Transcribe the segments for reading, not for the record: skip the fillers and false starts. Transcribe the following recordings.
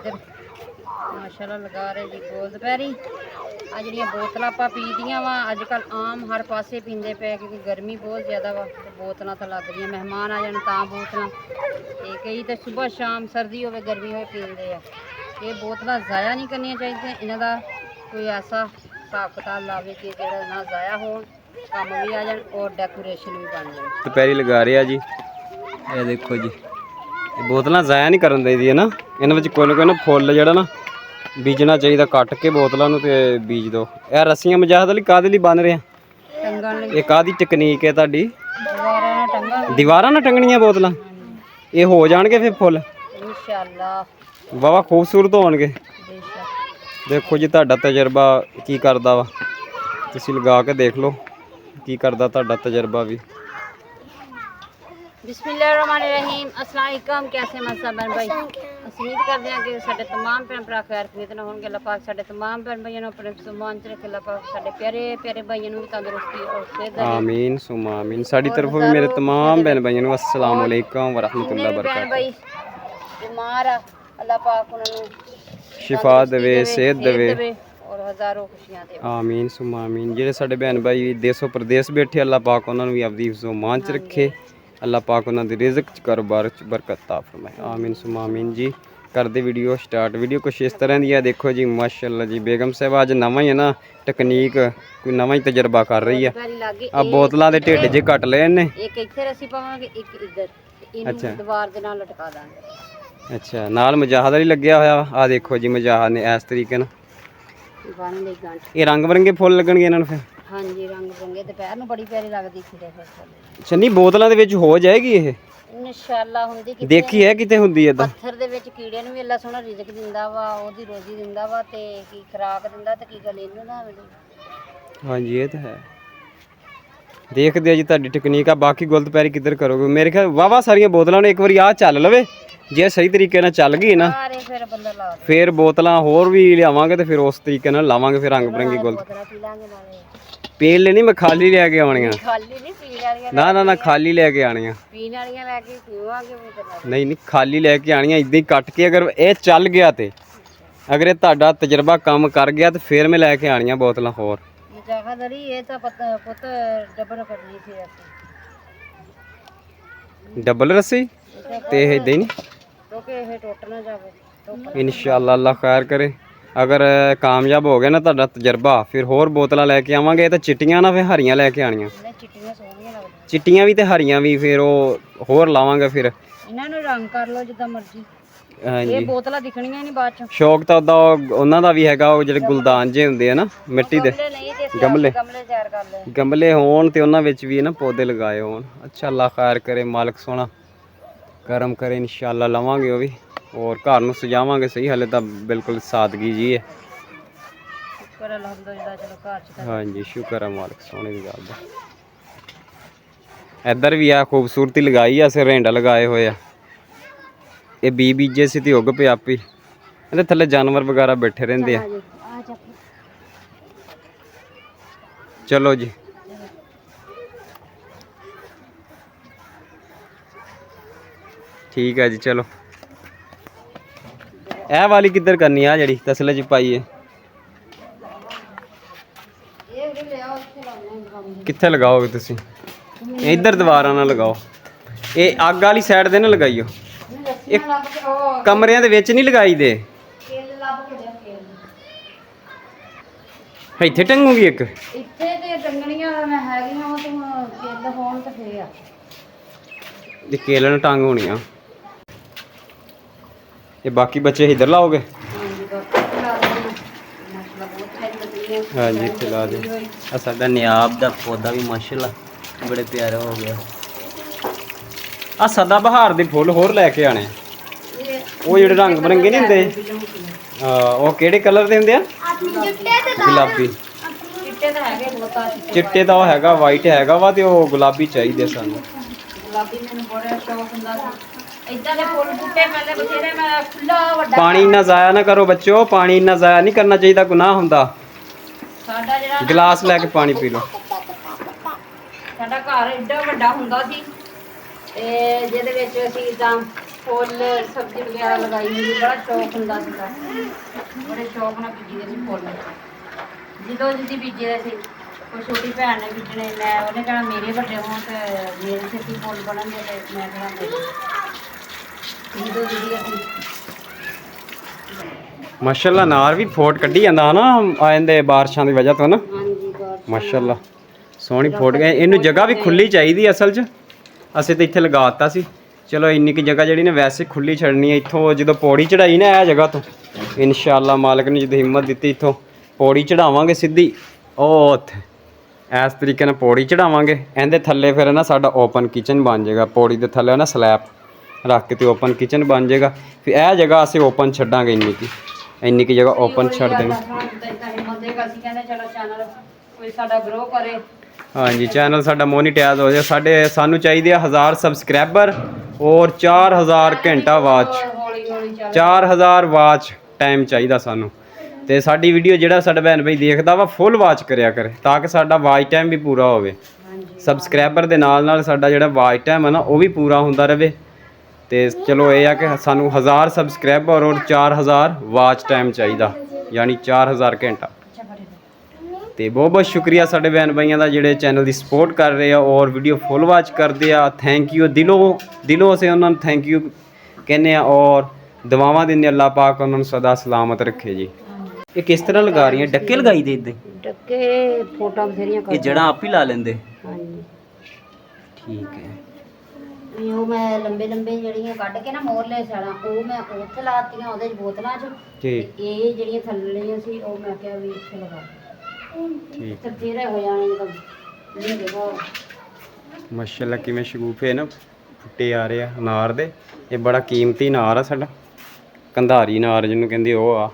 इधर माशाल्लाह लगा रहे जी गोल दोपहरी। आ जड़ियाँ बोतलां आपां पीदियां वा अजकल आम हर पासे पींदे पे क्योंकि गर्मी बहुत ज़्यादा वा बोतलां तो लग रही मेहमान आ जाने तां बोतलां ते कई तो सुबह शाम सर्दी होवे गर्मी होवे पींदे आ। ये बोतलां ज़ाया नहीं करनियां चाहिए इन्हां दा कोई ऐसा हिसाब किताब लावे कि जेह्ड़ा ना ज़ाया होण काम भी आ जाए और डेकोरेशन भी बन जाए। दोपहरी लगा रहे जी ये देखो जी बोतलां ज़ाया नहीं करन देई दी है ना इन्हां विच कोई ना फुੱਲ ਜਿਹੜਾ ਨਾ ਬੀਜਣਾ ਚਾਹੀਦਾ ਕੱਟ ਕੇ ਬੋਤਲਾਂ ਨੂੰ ਤੇ ਬੀਜ ਦਿਓ। ਇਹ ਰੱਸੀਆਂ ਮਜਾਦ ਲਈ ਕਾਹਦੇ ਲਈ ਬੰਨ ਰਹੇ ਆ? ਟੰਗਣ ਲਈ। ਇਹ ਕਾਹਦੀ ਟੈਕਨੀਕ ਹੈ ਤੁਹਾਡੀ? ਦੀਵਾਰਾਂ ਨਾਲ ਟੰਗਾਂਗੇ। ਦੀਵਾਰਾਂ ਨਾਲ ਟੰਗਣੀਆਂ ਬੋਤਲਾਂ ਇਹ ਹੋ ਜਾਣਗੇ ਫਿਰ ਫੁੱਲ ਇਨਸ਼ਾਅੱਲਾ ਵਾਵਾ ਖੂਬਸੂਰਤ ਹੋਣਗੇ। ਬੇਸ਼ੱਕ। ਦੇਖੋ ਜੀ ਤੁਹਾਡਾ ਤਜਰਬਾ ਕੀ ਕਰਦਾ ਵਾ ਤੁਸੀਂ ਲਗਾ ਕੇ ਦੇਖ ਲਓ ਕੀ ਕਰਦਾ ਤੁਹਾਡਾ ਤਜਰਬਾ ਵੀ। बिस्मिल्लाहिर्रहमानिर्रहीम अस्सलाम वालेकुम कैसे मसलन भाई उम्मीद करते हैं कि साडे तमाम भैन भरा खैर खरीद ना होंगे। अल्लाह पाक साडे तमाम भैन भाइयों ने अपने समान च रखे। अल्लाह पाक साडे प्यारे प्यारे भाइयों ने भी तंदुरुस्ती और सेहत दे। आमीन सुमा आमीन। साडी तरफों भी मेरे तमाम बहन भाइयों को अस्सलाम वालेकुम व रहमतुल्लाह व बहन भाई बीमार आ अल्लाह पाक उन्हें शिफा देवे सेहत देवे और हज़ारों खुशियां दे। आमीन सुमा आमीन। जेडे साडे बहन भाई देशों प्रदेश बैठे अल्लाह पाक उन्होंने भी अपनी ज़ुबान च रखे। अल्लाह पाक उन्होंने रिज़्क च कारोबार च बरकत अता फरमाए। आमीन सुमा आमीन जी। कर दे वीडियो स्टार्ट। वीडियो कुछ इस तरह दी है देखो जी माशाल्लाह जी बेगम साहब अज नवा ही है ना टकनीक कोई नवा ही तजर्बा कर रही है। अब बोतलों के ढिड जे कट ले इन्हें एक इत्थे रस्सी पावांगे एक इधर अच्छा दीवार दे नाल लटका दांगे। अच्छा नाल मुजाहदा ही लग्या होया आ देखो जी मुजाहद ने इस तरीके नाल बन लई गांठ। ये रंग बिरंगे फुੱਲ लगणगे इन्हां नूं फिर? हाँ जी रंग बिरंगे दोपहर नूं बड़ी प्यारी लगदी खिड़े फिर चन्नी बोतलों के विच हो जाएगी ये इंशाअल्लाह हुंदी कि देखी है किते हुंदी है इदां पत्थर दे विच कीड़े नूं भी अल्लाह सोहना रिज़क दिंदा वा ओहदी रोजी दिंदा वा ते की खुराक दिंदा ते की गल इनू ना मिले। हाँ जी ये तो है। देखते हैं जी तुहाडी टकनीक आ बाकी गुल दोपहरी किधर करोगे? मेरे ख्याल वाहवा सारियां बोतलों ने एक बार आ चल लवे जे सही तरीके नाल चल गई ना सारे फिर बंदा ला दे फिर बोतलां होर भी लियावांगे तो फिर उस तरीके नाल लावांगे फिर रंग बिरंगी गुल बोतलां पी लांगे नाले पीन लेनी मैं खाली लेके आउणियां खाली नहीं पीने वालियां ना ना ना खाली लेके आनियां पीने वालियां लेके पीवांगे बोतलां नहीं नहीं खाली लेके आनियां इदां ही कट के अगर ये चल गया तो अगर ये तुहाडा तजर्बा काम कर गया तो फिर मैं लेके आनियां बोतलां होर मुजाहदरी ये तो पुत डबल करनी थी ऐसी डबल रस्सी ते इदां ही नहीं क्योंकि ये टुट ना जावे इंशाअल्लाह अल्लाह खैर करे। अगर कामयाब हो गया ना तुहाडा तजर्बा फिर होर बोतलां लेके आवांगे तो चिट्टियां ना फिर हरियां लेके आनियां चिट्टियां सोहणियां लगदियां चिट्टियां भी ते हरियां भी फिर वो होर लावांगे फिर इन्हां नूं रंग कर लो जिद्दां मर्जी। हाँ ये जी बोतलां दिखणियां नहीं बाद चों शौक तो उन्हों का भी हैगा वो ਜਿਹੜੇ ਗੁਲਦਾਨ ਜੇ ਹੁੰਦੇ ਆ ਨਾ ਮਿੱਟੀ ਦੇ गमले गमले तैयार कर ले गमले होण ते उन्हां विच भी ना पौधे लगाए होण। अच्छा अल्लाह खैर करे मालिक सोहना करम करे इंशाअल्लाह लवांगे वो भी और घर नूं सजावांगे सही हाले तो बिल्कुल सादगी जी है। शुक्र अल्हम्दुलिल्लाह चलो घर च हाँ जी शुक्र है मालिक सोहने की गल दा। इधर भी आ खूबसूरती लगाई है असें रेंडा लगाए हुए आ ये बी बीजे से तो उग पे आप ही ये थले जानवर वगैरह बैठे रहंदे आ। चलो जी ठीक है जी चलो ए वाली किधर करनी है जड़ी तसले च पाई है कित्थे लगाओगे तुसी? इधर दीवारां ना लगाओ ये अग वाली साइड दे ना लगाइयो ये कमरियां दे विच नहीं लगाई दे ਇੱਥੇ ਟੰਗੂਗੀ ਇੱਕ ਇੱਥੇ ਤੇ ਟੰਗਣੀਆਂ ਮੈਂ ਹੈਗੀਆਂ ਉਹ ਤੂੰ ਕਿੱਲ ਹੋਣ ਤੇ ਫੇਰ ਆ ये केले न टांग होनी आ ये बाकी बच्चे इधर लाओगे? हाँ जी इत्थे ला दे। आ साडा नियाब दा पौधा भी माशाल्लाह बड़े प्यारे हो गया। आ सदा बहार दे फुੱਲ होर लैके आने ਉਹ ਜਿਹੜੇ रंग बिरंगे नहीं ਹੁੰਦੇ ਉਹ ਕਿਹੜੇ ਕਲਰ ਦੇ ਹੁੰਦੇ ਆ? गुलाबी ਚਿੱਟੇ ਤਾਂ ਹੈਗੇ ਬਹੁਤਾ चिट्टे ਦਾ ਉਹ ਹੈਗਾ ਵਾਈਟ ਹੈਗਾ ਵਾ ਤੇ ਉਹ ਗੁਲਾਬੀ ਚਾਹੀਦੇ ਸਾਨੂੰ। ਗੁਲਾਬੀ ਮੈਨੂੰ ਬੜਾ ਸ਼ੌਕ ਹੁੰਦਾ ਸੀ ਇਦਾਂ ਦੇ ਫੁੱਲ ਬੂਟੇ ਪਹਿਲੇ ਬਥੇਰੇ ਮੈਂ ਖੁੱਲਾ ਵੱਡਾ पानी इन्ना ज़ाया ना करो बच्चों पानी इन्ना ज़ाया नहीं करना चाहिए गुनाह हुंदा। ਸਾਡਾ ਜਿਹੜਾ गिलास लैके पानी पी लो। ਸਾਡਾ ਘਰ ਏਡਾ ਵੱਡਾ ਹੁੰਦਾ ਸੀ ਤੇ ਜਿਹਦੇ ਵਿੱਚ ਅਸੀਂ ਤਾਂ ਫੁੱਲ ਸਬਜ਼ੀ ਵਗੈਰਾ ਲਗਾਈ ਹੁੰਦੀ, ਬੜਾ ਸ਼ੌਕ ਹੁੰਦਾ ਸੀਗਾ, ਬੜੇ ਸ਼ੌਕ ਨਾਲ ਬੀਜੀਦੇ ਸੀ ਫੁੱਲ। ਜਦੋਂ ਜਿੱਦੀ ਬੀਜੇ ਸੀ, ਕੋਈ ਛੋਟੀ ਭੈਣ ਨੇ ਬੀਜਣੇ, ਮੈਂ ਉਹਨੇ ਕਹਿਣਾ ਮੇਰੇ ਵੱਡੇ ਹੋਣ ਤੇ ਮੇਰੇ ਛੇਤੀ ਫੁੱਲ ਬਣਨਗੇ, ਤੇ ਮੈਂ ਕਹਿਣਾ ਮੇਰੇ। ਜਦੋਂ ਜਿੱਦੀ ਅਸੀਂ ਮਾਸ਼ਾਅੱਲਾ ਨਾਰ ਵੀ ਫੋਟ ਕੱਢੀ ਜਾਂਦਾ ਨਾ ਆ ਜਾਂਦੇ ਬਾਰਿਸ਼ਾਂ ਦੀ ਵਜ੍ਹਾ ਤੋਂ ਨਾ। ਹਾਂਜੀ ਬਾਹਰ ਮਾਸ਼ਾਅੱਲਾ ਸੋਹਣੀ ਫੋਟ ਗਈ। ਇਹਨੂੰ ਜਗ੍ਹਾ ਵੀ ਖੁੱਲੀ ਚਾਹੀਦੀ ਅਸਲ 'ਚ, ਅਸੀਂ ਤਾਂ ਇੱਥੇ ਲਗਾ ਦਿੱਤਾ ਸੀ। ਚਲੋ ਇੰਨੀ ਕੁ ਜਗ੍ਹਾ ਜਿਹੜੀ ਨੇ ਵੈਸੇ ਖੁੱਲੀ ਛੱਡਣੀ ਹੈ। ਇੱਥੋਂ ਜਦੋਂ ਪੌੜੀ ਚੜਾਈ ਨਾ ਇਹ ਜਗ੍ਹਾ ਤੋਂ, ਇਨਸ਼ਾਅੱਲਾ ਮਾਲਕ ਨੇ ਜਦੋਂ ਹਿੰਮਤ ਦਿੱਤੀ ਇੱਥੋਂ ਪੌੜੀ ਚੜਾਵਾਂਗੇ ਸਿੱਧੀ ਉਹ ਉੱਥੇ, ਇਸ ਤਰੀਕੇ ਨਾਲ ਪੌੜੀ ਚੜਾਵਾਂਗੇ। ਇਹਦੇ ਥੱਲੇ ਫਿਰ ਨਾ ਸਾਡਾ ਓਪਨ ਕਿਚਨ ਬਣ ਜਾਏਗਾ। ਪੌੜੀ ਦੇ ਥੱਲੇ ਨਾ ਸਲੈਬ ਰੱਖ ਕੇ ਤੇ ਓਪਨ ਕਿਚਨ ਬਣ ਜਾਏਗਾ। ਫਿਰ ਇਹ ਜਗ੍ਹਾ ਅਸੀਂ ਓਪਨ ਛੱਡਾਂਗੇ, ਇੰਨੀ ਕੁ ਜਗ੍ਹਾ ਓਪਨ ਛੱਡ ਦੇਣੀ। ਅਸੀਂ ਕਹਿੰਦੇ ਚਲੋ ਚੈਨਲ ਕੋਈ ਸਾਡਾ ਗਰੋ ਕਰੇ। ਹਾਂਜੀ ਚੈਨਲ ਸਾਡਾ ਮੋਨੀਟਾਈਜ਼ ਹੋ ਜਾਏ। ਸਾਨੂੰ ਚਾਹੀਦੇ ਆ 1000 ਸਬਸਕ੍ਰਾਈਬਰ ਔਰ 4000 ਘੰਟਾ ਵਾਚ, ਹੌਲੀ ਹੌਲੀ ਚੱਲ 4000 ਵਾਚ ਟਾਈਮ ਚਾਹੀਦਾ ਸਾਨੂੰ। ਤੇ ਸਾਡੀ ਵੀਡੀਓ ਜਿਹੜਾ ਸਾਡਾ ਭੈਣ ਭਾਈ ਦੇਖਦਾ ਵਾ ਫੁੱਲ ਵਾਚ ਕਰਿਆ ਕਰੇ, ਤਾਂ ਕਿ ਸਾਡਾ ਵਾਚ ਟਾਈਮ ਵੀ ਪੂਰਾ ਹੋਵੇ। ਸਬਸਕ੍ਰਾਈਬਰ ਦੇ ਨਾਲ ਨਾਲ ਸਾਡਾ ਜਿਹੜਾ ਵਾਚ ਟਾਈਮ ਹੈ ਨਾ ਉਹ ਵੀ ਪੂਰਾ ਹੁੰਦਾ ਰਹੇ। ਤੇ ਚਲੋ ਇਹ ਆ ਕਿ ਸਾਨੂੰ 1000 ਸਬਸਕ੍ਰਾਈਬਰ ਔਰ 4000 ਵਾਚ ਟਾਈਮ ਚਾਹੀਦਾ, ਯਾਨੀ 4000 ਘੰਟਾ। ਤੇ ਬਹੁਤ ਬਹੁਤ ਸ਼ੁਕਰੀਆ ਸਾਡੇ ਭੈਣ ਭਾਈਆਂ ਦਾ ਜਿਹੜੇ ਚੈਨਲ ਦੀ ਸਪੋਰਟ ਕਰ ਰਹੇ ਆ ਔਰ ਵੀਡੀਓ ਫੁੱਲ ਵਾਚ ਕਰਦੇ ਆ। ਥੈਂਕ ਯੂ ਦਿਲੋਂ ਅਸੀਂ ਉਹਨਾਂ ਨੂੰ ਥੈਂਕ ਯੂ ਕਹਿੰਦੇ ਆ ਔਰ ਦੁਆਵਾਂ ਦਿੰਦੇ ਅੱਲਾਹ ਪਾਕ ਉਹਨਾਂ ਨੂੰ ਸਦਾ ਸਲਾਮਤ ਰੱਖੇ ਜੀ। ਇਹ ਕਿਸ ਤਰ੍ਹਾਂ ਲਗਾ ਰਹੀਆਂ? ਡੱਕੇ ਲਗਾਈ ਦੇ ਇੱਦਾਂ ਡੱਕੇ ਫੋਟਾਂ ਬਥੇਰੀਆਂ ਇਹ ਜੜ੍ਹਾਂ ਆਪ ਹੀ ਲਾ ਲੈਂਦੇ? ਹਾਂਜੀ ਠੀਕ ਹੈ। ਉਹ ਮੈਂ ਲੰਬੇ ਜਿਹੜੀਆਂ ਕੱਢ ਕੇ ਨਾ ਮੋਰਲੇ ਸਾਲਾਂ ਉਹ ਮੈਂ ਉੱਥੇ ਲਾਤੀਆਂ ਉਹਦੇ 'ਚ ਬੋਤਲਾਂ 'ਚ। ਠੀਕ ਤੇ ਇਹ ਜਿਹੜੀਆਂ ਥੱਲੜੀਆਂ ਸੀ ਉਹ ਮੈਂ ਕਿਹਾ ਵੀ ਇੱਥੇ ਲਗਾ ਠੀਕ ਤੇ ਤੇਰੇ ਹੋ ਜਾਣੇ ਜਦੋਂ ਨਹੀਂ ਜਗ੍ਹਾ। ਮਾਸ਼ਾਅੱਲਾ ਕਿਵੇਂ ਸ਼ਗੂਫੇ ਨਾ ਫੁੱਟੇ ਆ ਰਹੇ ਆ ਅਨਾਰ ਦੇ। ਇਹ ਬੜਾ ਕੀਮਤੀ ਅਨਾਰ ਆ ਸਾਡਾ, ਕੰਧਾਰੀ ਅਨਾਰ ਜਿਹਨੂੰ ਕਹਿੰਦੇ ਉਹ ਆ।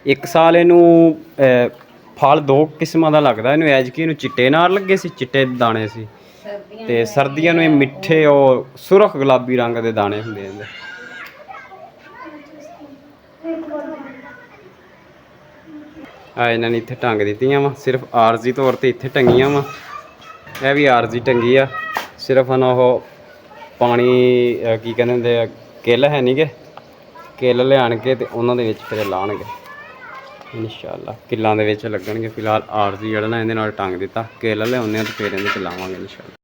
ਇੱਕ ਸਾਲ ਇਹਨੂੰ ਫਲ 2 ਕਿਸਮਾਂ ਦਾ ਲੱਗਦਾ ਇਹਨੂੰ। ਐਜਕੀ ਇਹਨੂੰ ਚਿੱਟੇ ਅਨਾਰ ਲੱਗੇ ਸੀ, ਚਿੱਟੇ ਦਾਣੇ ਸੀ, ਤੇ ਸਰਦੀਆਂ ਨੂੰ ਇਹ ਮਿੱਠੇ ਉਹ ਸੁਰਖ ਗੁਲਾਬੀ ਰੰਗ ਦੇ ਦਾਣੇ ਹੁੰਦੇ ਇਹਦੇ। ਆ ਇਹਨਾਂ ਨੇ ਇੱਥੇ ਟੰਗ ਦਿੱਤੀਆਂ ਵਾ, ਸਿਰਫ ਆਰਜ਼ੀ ਤੌਰ ਤੇ ਇੱਥੇ ਟੰਗੀਆਂ ਵਾ। ਇਹ ਵੀ ਆਰਜ਼ੀ ਟੰਗੀ ਆ, ਸਿਰਫ ਨਾ ਉਹ ਪਾਣੀ ਕੀ ਕਹਿੰਦੇ ਹੁੰਦੇ ਆ, ਕਿੱਲ ਹੈ ਨਹੀਂ ਗੇ, ਕਿੱਲ ਲਿਆਣ ਕੇ ਤੇ ਉਹਨਾਂ ਦੇ ਵਿੱਚ ਫਿਰ ਲਾਉਣਗੇ ਇਨਸ਼ਾਅੱਲਾ। ਕਿੱਲਾਂ ਦੇ ਵਿੱਚ ਲੱਗਣਗੇ। ਫਿਲਹਾਲ ਆਰਜ਼ੀ ਜਿਹੜਾ ਨਾ ਇਹਦੇ ਨਾਲ ਟੰਗ ਦਿੱਤਾ, ਕਿੱਲ ਲਿਆਉਂਦੇ ਆ ਤੇ ਫਿਰ ਇਹਦੇ 'ਚ ਲਾਵਾਂਗੇ ਇਨਸ਼ਾਅੱਲਾ।